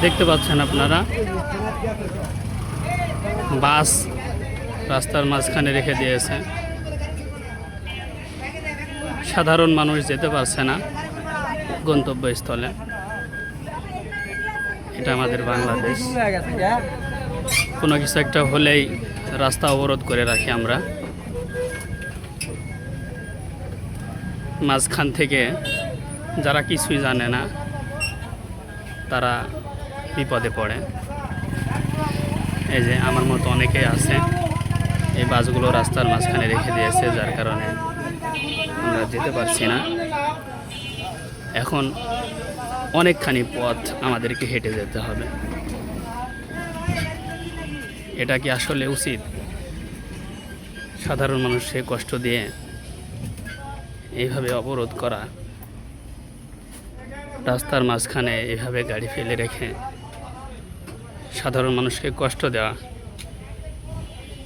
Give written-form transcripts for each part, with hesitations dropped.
দেখতে পাচ্ছেন আপনারা বাস রাস্তার মাঝখানে রেখে দিয়েছে। সাধারণ মানুষ যেতে পারছে না গন্তব্যস্থলে। এটা আমাদের বাংলাদেশ। কোনো কিছু একটা হলেই রাস্তা অবরোধ করে রাখি আমরা। মাঝখান থেকে যারা কিছুই জানে না তারা বিপদে পড়ে। এই যে আমার মতো অনেকেই আছে, এই বাসগুলো রাস্তার মাঝখানে রেখে দিয়েছে, যার কারণে আমরা যেতে পারছি না। এখন অনেকখানি পথ আমাদেরকে হেঁটে যেতে হবে। এটা কি আসলে উচিত? সাধারণ মানুষকে কষ্ট দিয়ে এইভাবে অবরোধ করা, রাস্তার মাঝখানে এইভাবে গাড়ি ফেলে রেখে সাধারণ মানুষকে কষ্ট দেওয়া,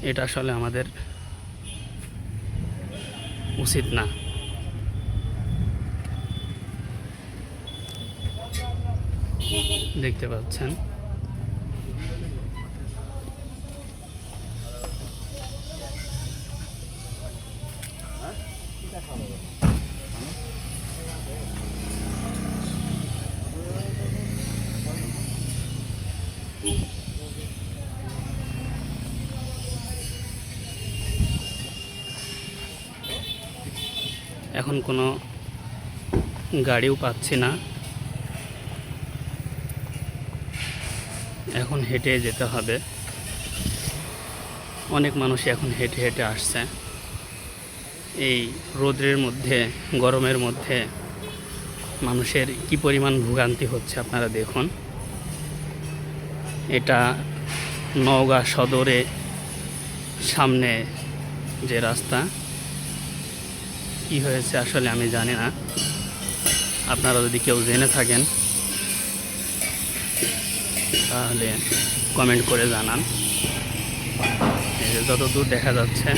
এটা আসলে আমাদের উচিত না। দেখতে পাচ্ছেন এখন কোনো গাড়িও পাচ্ছি না, এখন হেঁটে যেতে হবে। অনেক মানুষ এখন হেঁটে হেঁটে আসছে। এই রোদের মধ্যে, গরমের মধ্যে মানুষের কি পরিমাণ ভোগান্তি হচ্ছে আপনারা দেখুন। এটা নওগাঁ সদরে সামনে যে রাস্তা, কি হয়েছে আসলে আমি জানি না। আপনারা যদি কেউ জেনে থাকেন তাহলে কমেন্ট করে জানান। এই যে যত দূর দেখা যাচ্ছে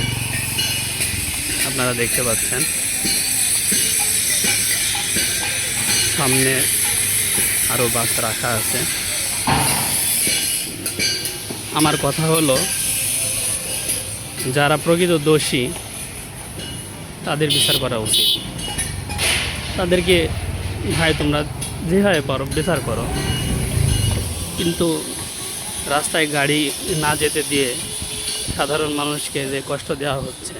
আপনারা দেখতে পাচ্ছেন, সামনে আরও বাস রাখা আছে। আমার কথা হলো, যারা প্রকৃত দোষী তাদের বিচার করা উচিত। তাদেরকে ভাই তোমরা যেভাবে পারো বিচার করো, কিন্তু রাস্তায় গাড়ি না যেতে দিয়ে সাধারণ মানুষকে যে কষ্ট দেওয়া হচ্ছে,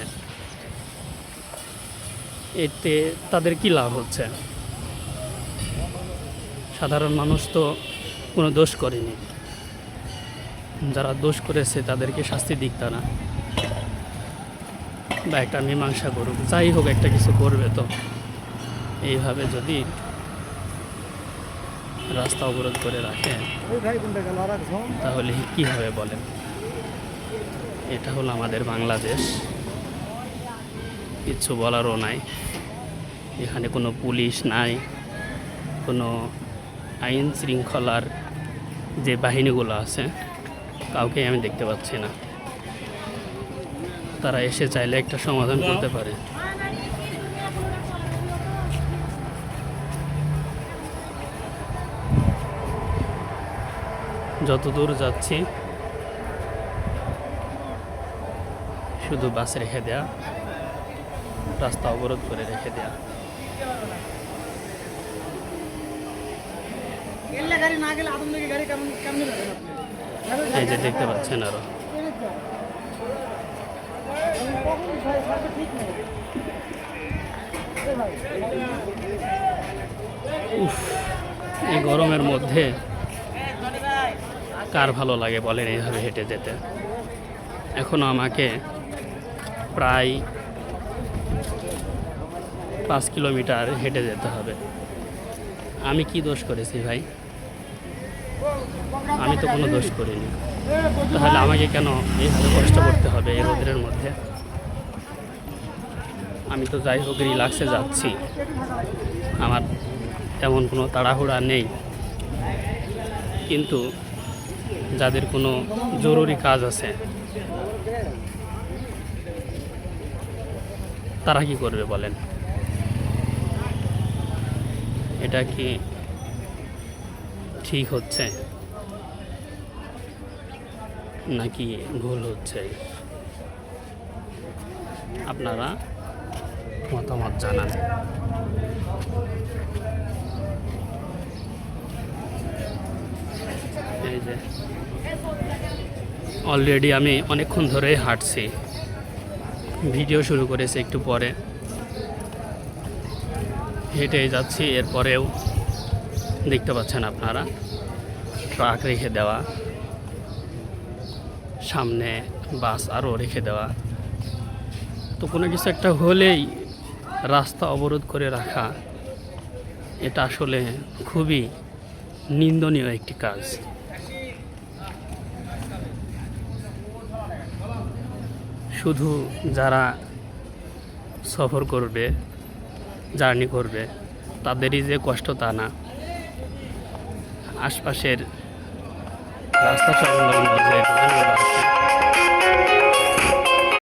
এতে তাদের কী লাভ হচ্ছে? সাধারণ মানুষ তো কোনো দোষ করেনি। যারা দোষ করেছে তাদেরকে শাস্তি দিক তারা, বা একটা মীমাংসা করুক, যাই হোক একটা কিছু করবে তো। এইভাবে যদি রাস্তা অবরোধ করে রাখে তাহলে কী হবে বলেন? এটা হলো আমাদের বাংলাদেশ, কিচ্ছু বলারও নাই। এখানে কোনো পুলিশ নাই, কোনো আইন শৃঙ্খলার যে বাহিনীগুলো আছে কাউকে আমি দেখতে পাচ্ছি না। তারা এসে চাইলে একটা সমাধান করতে পারে। যত দূর যাচ্ছি শুধু বাস রেখে দেয়া, রাস্তা অবরোধ করে রেখে দেয়া। এই যে দেখতে পাচ্ছেন আরো এই গরমের মধ্যে কার ভালো লাগে বলেন এইভাবে হেঁটে যেতে? এখনো আমাকে প্রায় 5 কিলোমিটার হেঁটে যেতে হবে। আমি কি দোষ করেছি ভাই? আমি তো কোনো দোষ করিনি, তাহলে আমাকে কেন এইভাবে কষ্ট করতে হবে এই রোদের মধ্যে? আমি তো যাই হোক রিল্যাক্সে যাচ্ছি, আমার তেমন কোনো তাড়াহুড়া নেই। কিন্তু যাদের কোনো জরুরি কাজ আছে তারা কি করবে বলেন? এটা কি ঠিক হচ্ছে নাকি ভুল হচ্ছে? আপনারা মতামত জানান। এই যে অলরেডি আমি অনেকক্ষণ ধরেই হাঁটছি, ভিডিও শুরু করেছি একটু পরে, হেঁটে যাচ্ছি। এরপরেও দেখতে পাচ্ছেন আপনারা ট্রাক রেখে দেওয়া, সামনে বাস আরও রেখে দেওয়া। তো কোনো কিছু একটা হলেই রাস্তা অবরোধ করে রাখা, এটা আসলে খুবই নিন্দনীয় একটি কাজ। শুধু যারা সফর করবে, জার্নি করবে, তাদেরই যে কষ্ট তা না, আশপাশের রাস্তা সংলগ্ন যে